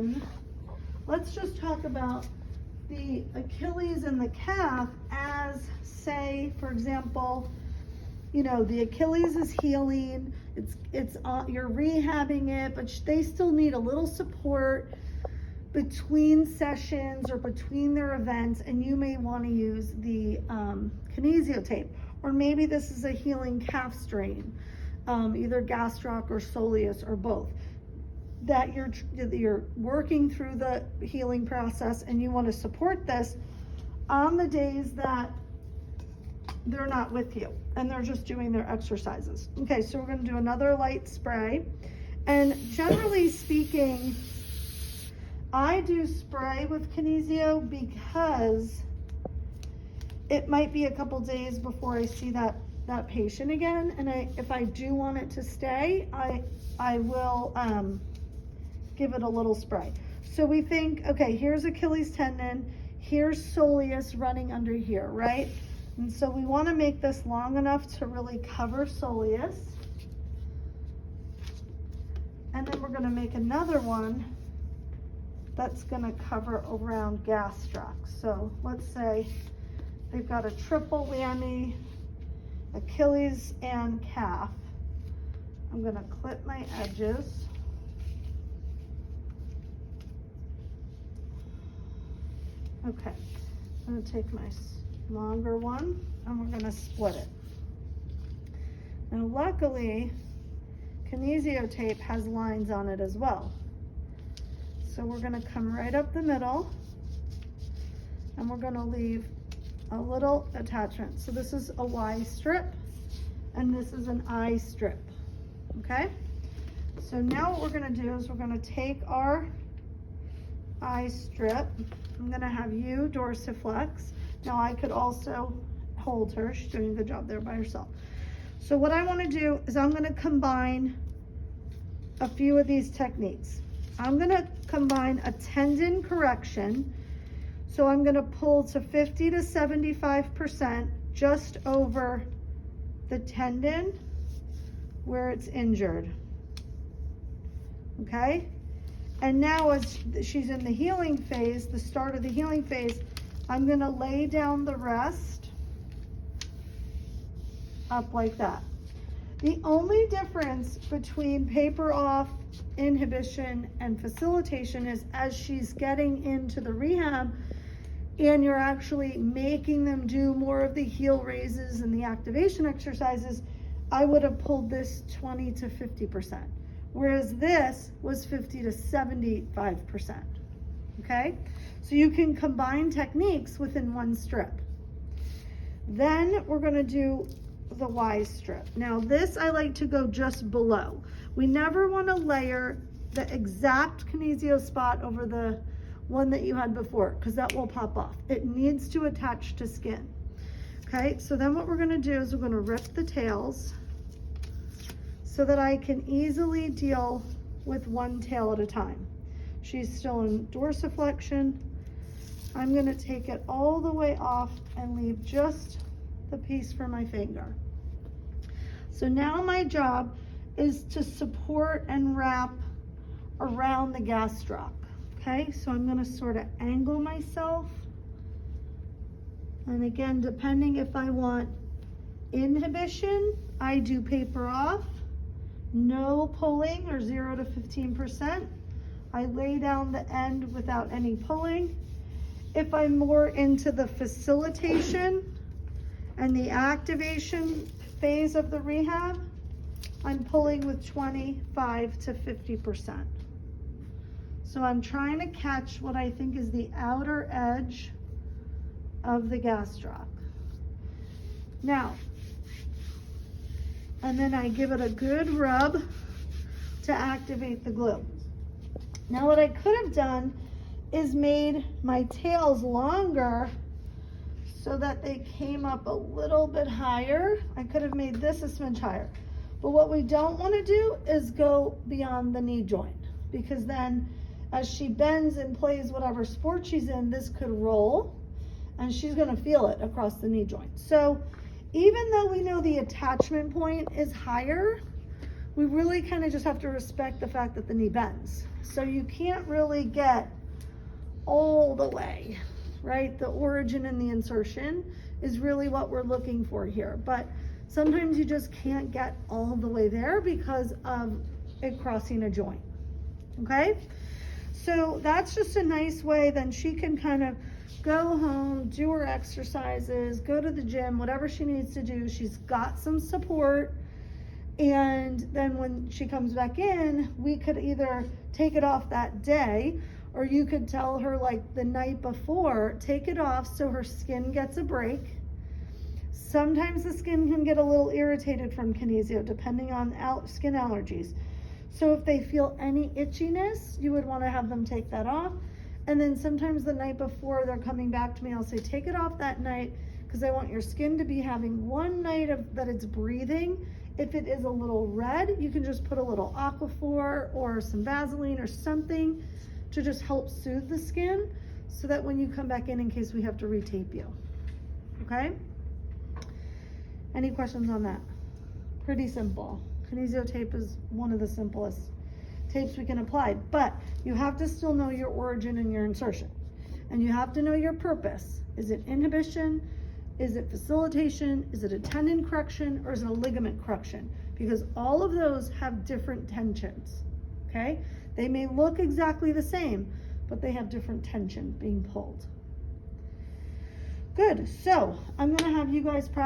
then let's just talk about the Achilles and the calf as, say, for example, you know, the Achilles is healing, you're rehabbing it, but they still need a little support between sessions or between their events, and you may want to use the kinesiotape. Or maybe this is a healing calf strain, either Gastroc or Soleus or both, that you're working through the healing process, and you want to support this on the days that they're not with you and they're just doing their exercises. Okay, so we're going to do another light spray. And generally speaking, I do spray with Kinesio because it might be a couple days before I see that patient again, and if I do want it to stay, I will give it a little spray. So we think, okay, here's Achilles tendon, here's soleus running under here, right? And so we want to make this long enough to really cover soleus. And then we're going to make another one that's going to cover around gastroc. So let's say they've got a triple whammy, Achilles and calf. I'm going to clip my edges. Okay, I'm going to take my longer one and we're going to split it. Now luckily, kinesiotape has lines on it as well. So we're going to come right up the middle and we're going to leave a little attachment. So this is a Y strip and this is an I strip. Okay, so now what we're going to do is we're going to take our I strip. I'm going to have you dorsiflex. Now I could also hold her. She's doing a good job there by herself. So what I want to do is I'm going to combine a few of these techniques. I'm going to combine a tendon correction. So I'm going to pull to 50 to 75% just over the tendon where it's injured. Okay? And now as she's in the healing phase, the start of the healing phase, I'm going to lay down the rest up like that. The only difference between paper off, inhibition, and facilitation is as she's getting into the rehab and you're actually making them do more of the heel raises and the activation exercises, I would have pulled this 20 to 50%, whereas this was 50 to 75%. Okay, so you can combine techniques within one strip. Then we're going to do the Y strip. Now this I like to go just below. We never want to layer the exact kinesio spot over the one that you had before because that will pop off. It needs to attach to skin. Okay, so then what we're going to do is we're going to rip the tails so that I can easily deal with one tail at a time. She's still in dorsiflexion. I'm going to take it all the way off and leave just the piece for my finger. So now my job is to support and wrap around the gastroc. Okay, so I'm going to sort of angle myself. And again, depending if I want inhibition, I do paper off, no pulling or 0 to 15%. I lay down the end without any pulling. If I'm more into the facilitation and the activation phase of the rehab, I'm pulling with 25 to 50%. So I'm trying to catch what I think is the outer edge of the gastroc. Now, and then I give it a good rub to activate the glue. Now what I could have done is made my tails longer so that they came up a little bit higher. I could have made this a smidge higher. But what we don't want to do is go beyond the knee joint, because then as she bends and plays whatever sport she's in, this could roll and she's going to feel it across the knee joint. So even though we know the attachment point is higher, we really kind of just have to respect the fact that the knee bends. So you can't really get all the way, right? The origin and the insertion is really what we're looking for here. But sometimes you just can't get all the way there because of it crossing a joint, okay? So that's just a nice way. Then she can kind of go home, do her exercises, go to the gym, whatever she needs to do. She's got some support. And then when she comes back in, we could either take it off that day, or you could tell her like the night before, take it off so her skin gets a break. Sometimes the skin can get a little irritated from kinesio depending on skin allergies. So if they feel any itchiness, you would want to have them take that off. And then sometimes the night before they're coming back to me, I'll say, take it off that night because I want your skin to be having one night of that it's breathing. If it is a little red, you can just put a little Aquaphor or some Vaseline or something to just help soothe the skin so that when you come back in case we have to retape you, okay? Any questions on that? Pretty simple. Kinesiotape is one of the simplest tapes we can apply, but you have to still know your origin and your insertion. And you have to know your purpose. Is it inhibition? Is it facilitation? Is it a tendon correction? Or is it a ligament correction? Because all of those have different tensions, okay? They may look exactly the same, but they have different tension being pulled. Good, so I'm gonna have you guys practice